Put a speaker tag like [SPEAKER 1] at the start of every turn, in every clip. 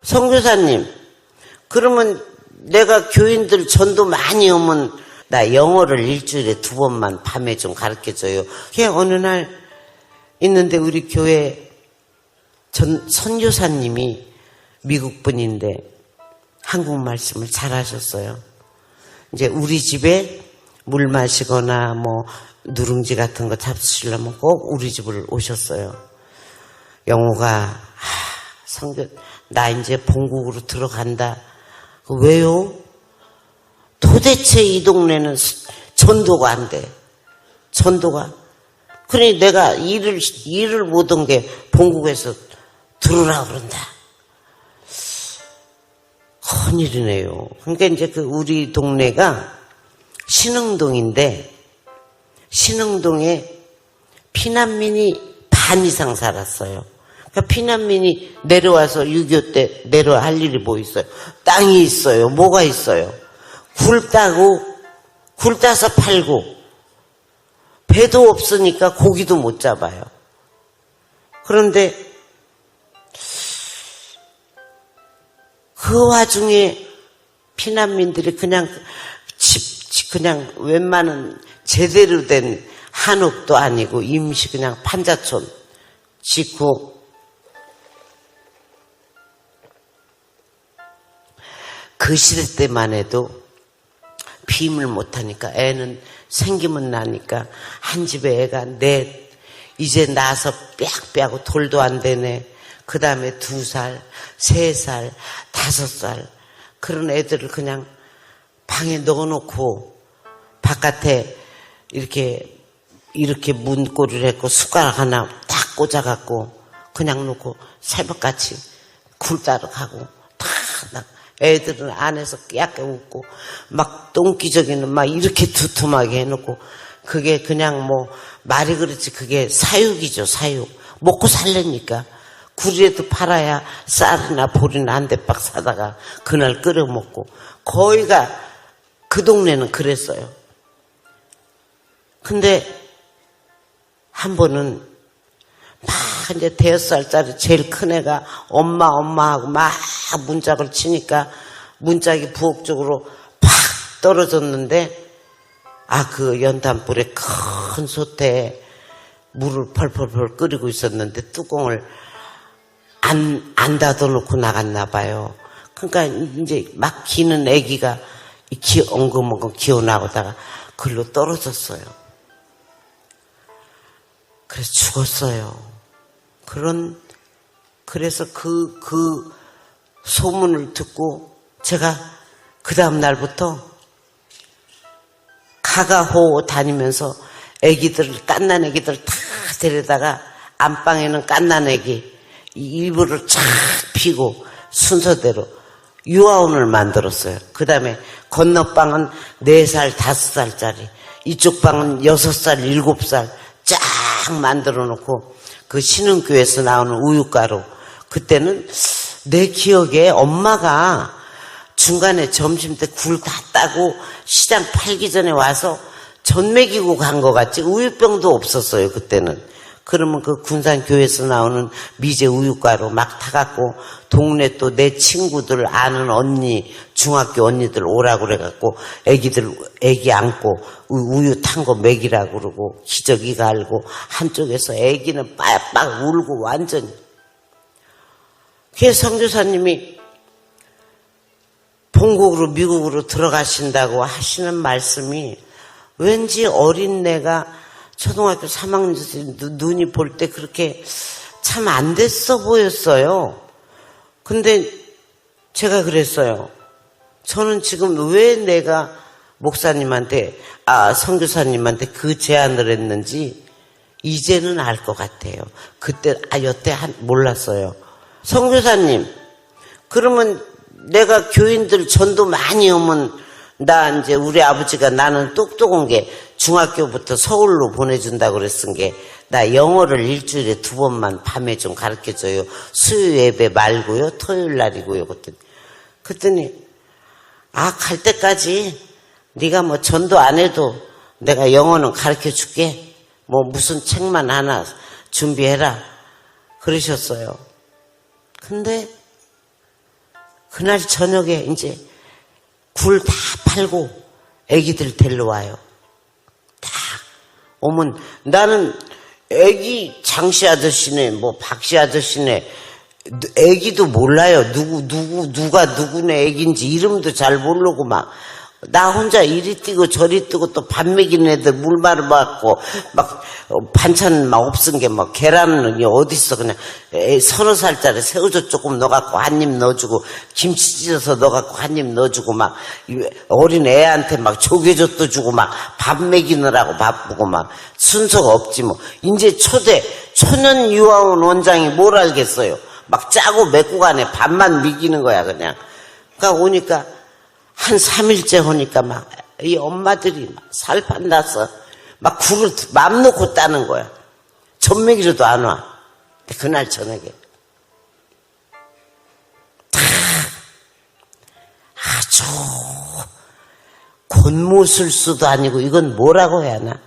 [SPEAKER 1] 선교사님, 그러면 내가 교인들 전도 많이 오면 나 영어를 일주일에 2번만 밤에 좀 가르쳐줘요. 그게 어느 날 있는데 우리 교회 선교사님이 미국 분인데 한국 말씀을 잘하셨어요. 이제 우리 집에 물 마시거나 뭐 누룽지 같은 거 잡수시려면 꼭 우리 집을 오셨어요. 영호가 성교 나 이제 본국으로 들어간다. 왜요? 도대체 이 동네는 전도가 안 돼. 전도가. 그러니 내가 일을 못 온 게 본국에서 들으라 그런다. 큰일이네요. 그러니까 이제 우리 동네가 신흥동인데 신흥동에 피난민이 반 이상 살았어요. 그러니까 피난민이 내려와서 6.25 때 내려할 일이 뭐 있어요? 땅이 있어요. 뭐가 있어요? 굴 따서 팔고 배도 없으니까 고기도 못 잡아요. 그런데 그 와중에 피난민들이 그냥 그냥 웬만한 제대로 된 한옥도 아니고 임시 그냥 판자촌 짓고 그 시대 때만 해도 빔을 못하니까 애는 생기면 나니까 한 집에 애가 넷 이제 나서 빽빽하고 돌도 안 되네. 그 다음에 2살, 3살, 5살 그런 애들을 그냥 방에 넣어놓고 바깥에 이렇게 문고리를 했고 숟가락 하나 딱 꽂아갖고 그냥 놓고 새벽같이 굴 따러 가고 다 애들은 안에서 깨악깨 웃고 막 똥기저귀는 막 이렇게 두툼하게 해놓고 그게 그냥 뭐 말이 그렇지 그게 사육이죠. 사육. 먹고 살려니까 굴이라도 팔아야 쌀이나 보리나 한 대박 사다가 그날 끓여 먹고 거의가 그 동네는 그랬어요. 근데 한 번은 막 이제 5살짜리 제일 큰 애가 엄마 하고 막 문짝을 치니까 문짝이 부엌 쪽으로 팍 떨어졌는데 그 연탄불에 큰 솥에 물을 펄펄펄 끓이고 있었는데 뚜껑을 안 닫아놓고 나갔나 봐요. 그러니까 이제 막 기는 애기가 엉금엉금 기어나오다가 글로 떨어졌어요. 그래서 죽었어요. 그래서 그 소문을 듣고 제가 그 다음 날부터 가가호 다니면서 갓난 애기들 다 데려다가 안방에는 갓난 애기 이불을 쫙 피고 순서대로 유아원을 만들었어요. 그 다음에 건너방은 4살, 5살짜리 이쪽 방은 6살, 7살 쫙 만들어 놓고 그 신흥교회에서 나오는 우유가루 그때는 내 기억에 엄마가 중간에 점심 때 굴 다 따고 시장 팔기 전에 와서 전 먹이고 간 것 같지 우유병도 없었어요 그때는. 그러면 그 군산교회에서 나오는 미제 우유가루 막 타갖고 동네 또 내 친구들 아는 언니 중학교 언니들 오라고 그래갖고 애기 안고 우유 탄 거 먹이라고 그러고 기저귀가 알고 한쪽에서 애기는 빡빡 울고 완전히. 그래서 선교사님이 본국으로 미국으로 들어가신다고 하시는 말씀이 왠지 어린애가 초등학교 3학년 눈이 볼 때 그렇게 참 안 됐어 보였어요. 근데 제가 그랬어요. 저는 지금 왜 내가 목사님한테 선교사님한테 그 제안을 했는지 이제는 알 것 같아요. 그때 여태 몰랐어요. 선교사님, 그러면 내가 교인들 전도 많이 오면 나 이제 우리 아버지가 나는 똑똑한 게 중학교부터 서울로 보내준다고 그랬은 게 나 영어를 일주일에 2번만 밤에 좀 가르쳐줘요. 수요 예배 말고요. 토요일 날이고요. 그랬더니 갈 때까지 네가 뭐 전도 안 해도 내가 영어는 가르쳐줄게. 뭐 무슨 책만 하나 준비해라. 그러셨어요. 근데 그날 저녁에 이제 굴 다 팔고 애기들 데리러 와요. 다 오면 나는 애기 장씨 아저씨네 뭐 박씨 아저씨네 애기도 몰라요. 누가 누구네 애기인지 이름도 잘 모르고 막 나 혼자 이리 뛰고 저리 뛰고 또 밥 먹이는 애들 물 말아먹고 막 반찬 막 없은 게 막 계란은 어딨어 그냥 30살짜리 새우젓 조금 넣어갖고 한 입 넣어주고 김치 찢어서 넣어갖고 한 입 넣어주고 막 어린 애한테 막 조개젓도 주고 막 밥 먹이느라고 바쁘고 막 순서가 없지 뭐. 이제 초년 유아원 원장이 뭘 알겠어요. 막 짜고 맵고 간에 밥만 먹이는 거야 그냥. 그러니까 오니까 한 3일째 오니까 막 이 엄마들이 막 살판 나서 막 굴을 맘 놓고 따는 거야. 전매기로도 안 와. 근데 그날 저녁에 다 아주 곤모술수도 아니고 이건 뭐라고 해야 하나.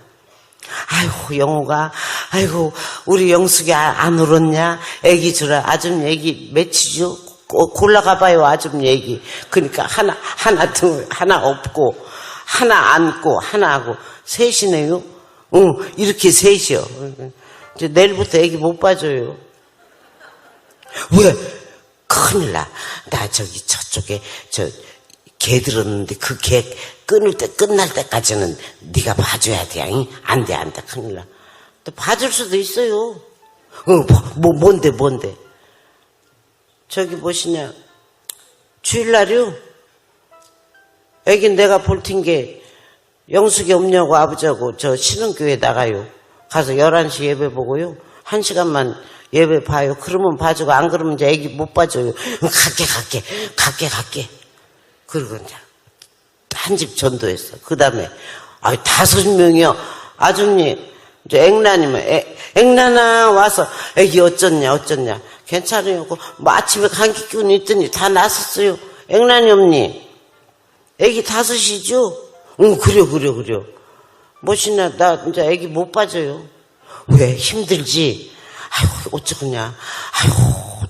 [SPEAKER 1] 아이고 영호가 아이고 우리 영숙이 안 울었냐. 애기 주라. 아줌 애기 며칠이죠. 골라가봐요 아줌 얘기. 그러니까 하나 없고 하나 안고 하나 하고 셋이네요. 이렇게 셋이요. 이제 내일부터 애기 못 봐줘요. 왜? 큰일 나. 나 저기 저쪽에 개 들었는데 그 개 끝날 때까지는 네가 봐줘야 돼. 안 돼 큰일 나. 또 봐줄 수도 있어요. 뭔데? 저기 뭐시냐 주일날이요. 애기 내가 볼 텐게 영숙이 없냐고 아버지하고 저 신흥교회 나가요. 가서 11시 예배 보고요 1시간만 예배 봐요. 그러면 봐주고 안 그러면 이제 애기 못 봐줘요. 갈게. 그리고 이제 한 집 전도했어. 그 다음에 5명이요. 아줌님 이제 앵란이면 앵란아 와서 애기 어쩌냐 괜찮아요. 뭐 아침에 감기 기운 있더니 다 났었어요. 앵란이 없니? 애기 5이죠? 응 그래요. 멋있나 나 이제 애기 못 봐줘요. 왜? 힘들지? 아이고 어쩌냐. 아이고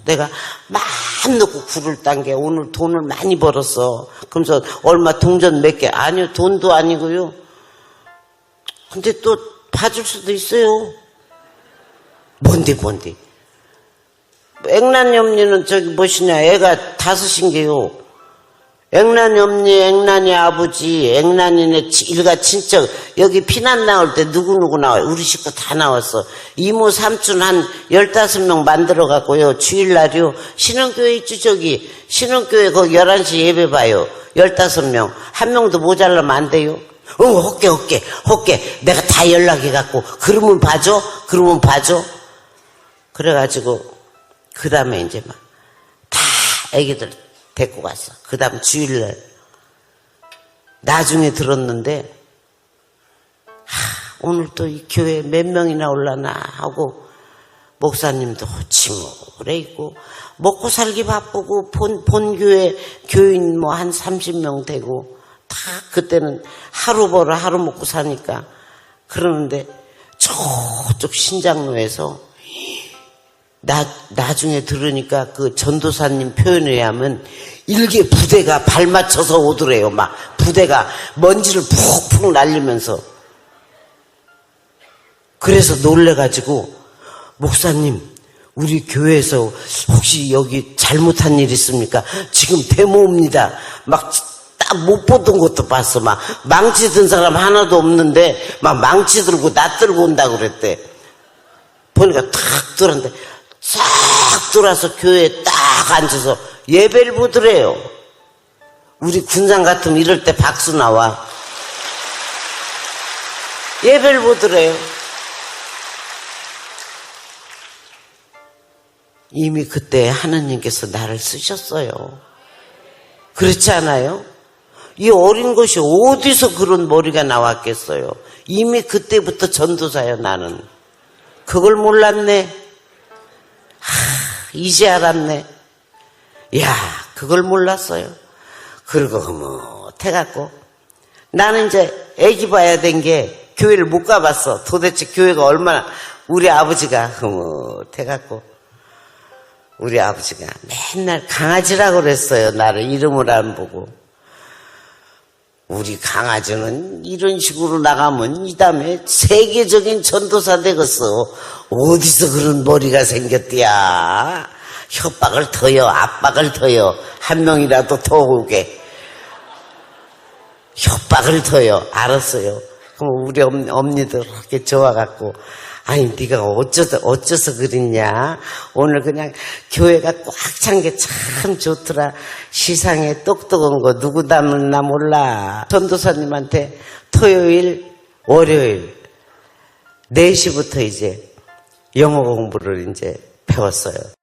[SPEAKER 1] 내가 마음 놓고 굴을 딴 게 오늘 돈을 많이 벌었어. 그러면서 얼마 동전 몇 개. 아니요 돈도 아니고요. 근데 또 봐줄 수도 있어요. 뭔데? 앵란이 엄니는 저기 뭐시냐 애가 5인 게요. 앵란이 엄니, 앵란이 아버지, 앵란이네 일가 친척 여기 피난 나올 때 누구누구 나와요. 우리 식구 다 나왔어. 이모 삼촌 한 15명 만들어 갖고요. 주일날이요. 신흥교회 있죠 저기. 신흥교회 거기 11시 예배 봐요. 15명. 한 명도 모자라면 안 돼요. 헛게. 내가 다 연락해 갖고 그러면 봐줘. 그래가지고 그 다음에 이제 막 다 애기들 데리고 갔어. 그 다음 주일날 나중에 들었는데 오늘 또 이 교회에 몇 명이나 올라나 하고 목사님도 호치무래 있고 먹고 살기 바쁘고 본 교회 교인 뭐 한 30명 되고 다 그때는 하루 벌어 하루 먹고 사니까 그러는데 저쪽 신장로에서 나중에 들으니까 그 전도사님 표현에 의하면 일개 부대가 발 맞춰서 오더래요. 막 부대가 먼지를 푹푹 날리면서. 그래서 놀래가지고 목사님 우리 교회에서 혹시 여기 잘못한 일 있습니까? 지금 데모입니다. 막 딱 못 보던 것도 봤어. 막 망치 든 사람 하나도 없는데 막 망치 들고 나 들고 온다고 그랬대. 보니까 탁 들었는데 싹 돌아서 교회에 딱 앉아서 예배를 보더래요. 우리 군산 같으면 이럴 때 박수 나와. 예배를 보더래요. 이미 그때 하나님께서 나를 쓰셨어요. 그렇지 않아요? 이 어린 것이 어디서 그런 머리가 나왔겠어요. 이미 그때부터 전도사요 나는. 그걸 몰랐네. 이제 알았네. 야, 그걸 몰랐어요. 그리고 흐뭇해갖고 나는 이제 애기 봐야 된 게 교회를 못 가봤어. 도대체 교회가 얼마나 우리 아버지가 흐뭇해갖고 우리 아버지가 맨날 강아지라고 그랬어요. 나를 이름을 안 보고. 우리 강아지는 이런 식으로 나가면 이 다음에 세계적인 전도사 되겠어. 어디서 그런 머리가 생겼디야. 협박을 터요. 압박을 터요. 한 명이라도 더 오게. 협박을 터요. 알았어요. 그럼 우리 엄니들 그렇게 좋아갖고 아니 네가 어째서 그랬냐. 오늘 그냥 교회가 꽉 찬 게 참 좋더라. 시상에 똑똑한 거 누구 닮았나 몰라. 전도사님한테 토요일 월요일 4시부터 이제 영어 공부를 이제 배웠어요.